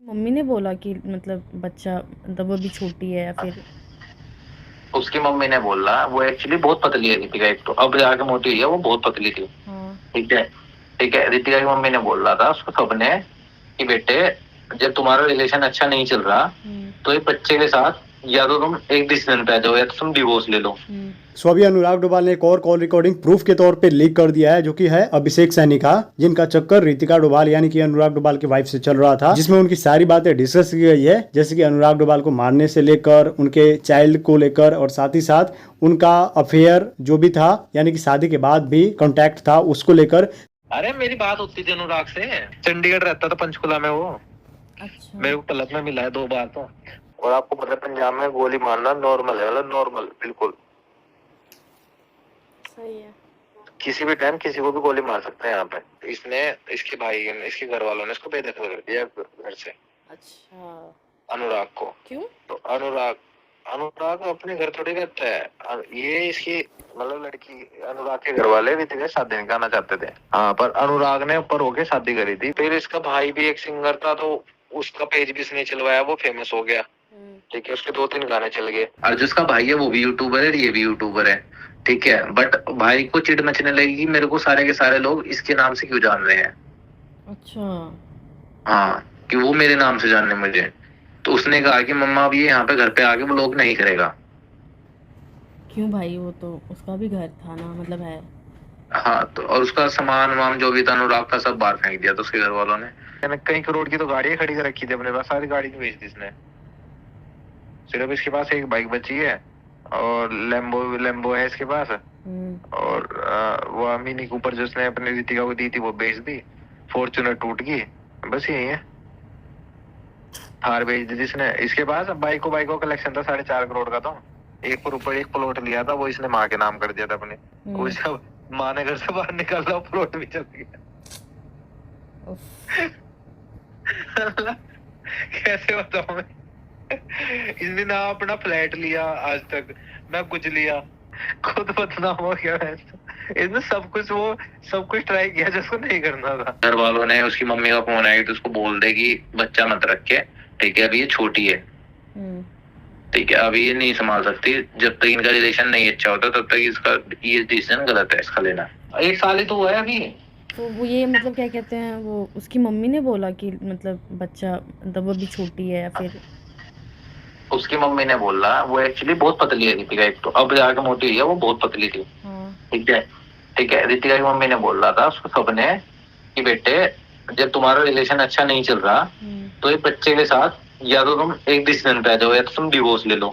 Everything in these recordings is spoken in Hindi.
मम्मी ने बोला कि मतलब बच्चा मतलब वो अभी छोटी है या फिर। उसकी मम्मी ने बोला, वो एक्चुअली बहुत पतली है रितिका, एक तो अब जाके मोटी हुई है, वो बहुत पतली थी। हाँ। ठीक है। ठीक है, रितिका की मम्मी ने बोला था उसको सबने कि बेटे, जब तुम्हारा रिलेशन अच्छा नहीं चल रहा तो एक बच्चे के साथ या तो तुम एक डिसीजन पे आ जाओ या तो तुम डिवोर्स ले लो। सो अभी अनुराग डोभाल ने एक और कॉल रिकॉर्डिंग प्रूफ के तौर पे लीक कर दिया है, जो कि है अभिषेक सैनी का, जिनका चक्कर रितिका डोभाल यानी कि अनुराग डोभाल की वाइफ से चल रहा था, जिसमें उनकी सारी बातें डिस्कस की गई है, जैसे कि अनुराग डोभाल को मारने से लेकर उनके चाइल्ड को लेकर और साथ ही साथ उनका अफेयर जो भी था यानी कि शादी के बाद भी कॉन्टैक्ट था उसको लेकर। अरे मेरी बात होती थी अनुराग से, चंडीगढ़ रहता था पंचकुला में वो। अच्छा। मेरे को तलब में मिला है 2 बार तो। और आपको पता है पंजाब में गोली मारना नॉर्मल है, मतलब नॉर्मल बिल्कुल। सही है। किसी भी टाइम किसी को भी गोली मार सकते हैं यहाँ पे। इसने, इसके भाई ने, इसके घर वालों ने इसको बेदखल कर दिया घर से। अच्छा। अनुराग को। क्यों? तो अनुराग अनुराग अपने घर थोड़ी रहता है। ये इसकी मतलब लड़की, अनुराग के घर वाले रितिका से शादी नहीं करना चाहते थे। हाँ, पर अनुराग ने ऊपर होके शादी करी थी। फिर इसका भाई भी एक सिंगर था, तो उसका पेज भी इसने चलवाया, वो फेमस हो गया। ठीक है, उसके 2-3 गाने चल गए। और जिसका भाई है वो भी यूट्यूबर है, ये भी यूट्यूबर है। ठीक है, बट भाई को चिढ़ मचने लगेगी, मेरे को सारे के सारे लोग इसके नाम से क्यों जान रहे हैं। अच्छा। हाँ, कि वो मेरे नाम से जानने मुझे। तो उसने कहा कि मम्मा अब ये यहाँ पे घर पे आके व्लॉग नहीं करेगा। क्यों भाई, वो तो उसका भी घर था ना, मतलब है। हाँ, तो और उसका सामान वाम जो भी था अनुराग का सब बाहर फेंक दिया था उसके घर वालों ने। मैंने कई करोड़ की तो गाड़ियां खड़ी कर रखी थी अपने पास, सारी गाड़ी बेच दी इसने। सिर्फ इसके पास एक बाइक बची है और लेम्बो लेम्बो है इसके पास। और वो मिनी कूपर जो उसने अपने रितिका को दी थी वो बेच दी। फॉर्च्यूनर टूट गई, बस यही है। थार बेच दी जिसने। इसके पास बाइक को कलेक्शन था 4.5 करोड़ का। तो एक ऊपर एक प्लॉट लिया था, वो इसने माँ के नाम कर दिया था अपने। वो सब माँ ने घर से बाहर निकाला, प्लॉट भी चल गया। कैसे बताऊं मैं। इसने ना अपना फ्लैट लिया आज तक, ना कुछ लिया, खुद बदनाम हो गया। इसने सब कुछ ट्राई किया जो उसको नहीं करना था। घर वालों ने, उसकी मम्मी का फोन आया तो उसको बोल दे कि बच्चा मत रखे। ठीक है, अभी ये छोटी है। ठीक है, अभी ये नहीं संभाल सकती। जब तक इनका रिलेशन नहीं अच्छा होता तब तक इसका ये डिसीजन गलत है इसका लेना। 1 साल ही तो हुआ है अभी। तो वो ये मतलब क्या कहते हैं, वो उसकी मम्मी ने बोला कि मतलब बच्चा मतलब वो अभी छोटी है या फिर। उसकी मम्मी ने बोला, वो एक्चुअली बहुत पतली है रितिका, एक तो अब जाके मोटी हुई है, वो बहुत पतली थी। हाँ। ठीक है। ठीक है, रितिका की मम्मी ने बोला था उसको सबने कि बेटे, जब तुम्हारा रिलेशन अच्छा नहीं चल रहा तो एक बच्चे के साथ या तो तुम एक डिसीजन पे आ जाओ या तो तुम डिवोर्स ले लो।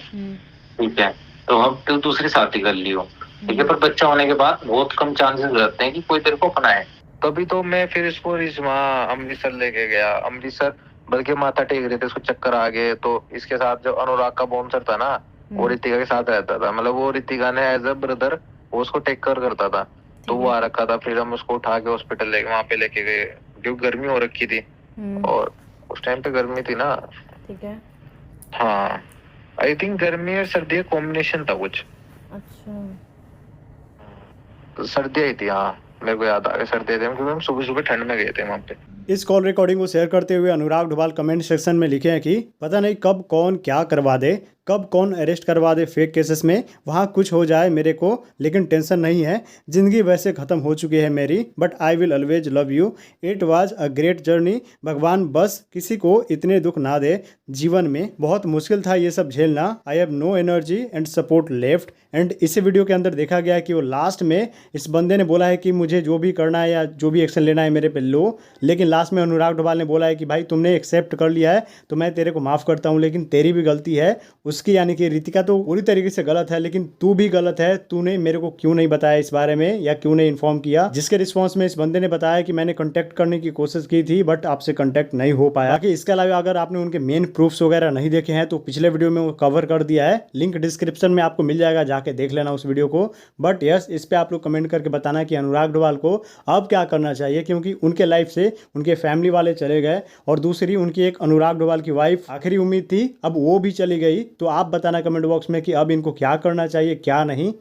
ठीक है, तो हम तो दूसरी शादी कर लियो। ठीक है, पर बच्चा होने के बाद बहुत कम चांसेस रहते हैं कि कोई तेरे को अपनाए। तभी तो मैं फिर इसको वहाँ अमृतसर लेके गया। अमृतसर बल्कि माथा टेक रहे थे, उसको चक्कर आ गए। तो इसके साथ जो अनुराग का बाउंसर था ना, वो रितिका के साथ रहता था। मतलब वो रितिका ने एज अ ब्रदर वो उसको टेक केयर करता था। तो वो आ रखा था, फिर हम उसको उठा के हॉस्पिटल ले वहां पे लेके गए, क्योंकि गर्मी हो रखी थी। और उस टाइम पे गर्मी थी ना। ठीक है। हाँ, आई थिंक गर्मी और सर्दी का कॉम्बिनेशन था कुछ। अच्छा। तो सर्दी आई थी, हाँ मेरे को याद आ गया, सर्दी थी क्योंकि हम सुबह सुबह ठंड में गए थे वहां पे। इस कॉल रिकॉर्डिंग को शेयर करते हुए अनुराग डोभाल कमेंट सेक्शन में लिखे हैं कि पता नहीं कब कौन क्या करवा दे, कब कौन अरेस्ट करवा दे फेक केसेस में, वहाँ कुछ हो जाए मेरे को, लेकिन टेंशन नहीं है, ज़िंदगी वैसे ख़त्म हो चुकी है मेरी, but I will always love you, it was a great journey, भगवान बस किसी को इतने दुख ना दे जीवन में, बहुत मुश्किल था ये सब झेलना, I have no energy and support left. And इसी वीडियो के अंदर देखा गया है कि वो लास्ट में इस बंदे ने बोला है कि मुझे जो भी करना है या जो भी एक्शन लेना है मेरे पे लो, लेकिन लास्ट में अनुराग डोभाल ने बोला है कि भाई तुमने एक्सेप्ट कर लिया है तो मैं तेरे को माफ़ करता हूँ, लेकिन तेरी भी गलती है उसकी, यानी कि रितिका तो पूरी तरीके से गलत है, लेकिन तू भी गलत है, तूने मेरे को क्यों नहीं बताया इस बारे में या क्यों नहीं इन्फॉर्म किया। जिसके रिस्पॉन्स में इस बंदे ने बताया कि मैंने कॉन्टैक्ट करने की कोशिश की थी बट आपसे कॉन्टैक्ट नहीं हो पाया। बाकी इसके अलावा अगर आपने उनके मेन प्रूफ्स वगैरह नहीं देखे हैं तो पिछले वीडियो में वो कवर कर दिया है, लिंक डिस्क्रिप्शन में आपको मिल जाएगा, जाके देख लेना उस वीडियो को। बट यस, इस पे आप लोग कमेंट करके बताना कि अनुराग डोभाल को अब क्या करना चाहिए, क्योंकि उनके लाइफ से उनके फैमिली वाले चले गए और दूसरी उनकी एक अनुराग डोभाल की वाइफ आखिरी उम्मीद थी, अब वो भी चली गई। तो आप बताना कमेंट बॉक्स में कि अब इनको क्या करना चाहिए क्या नहीं।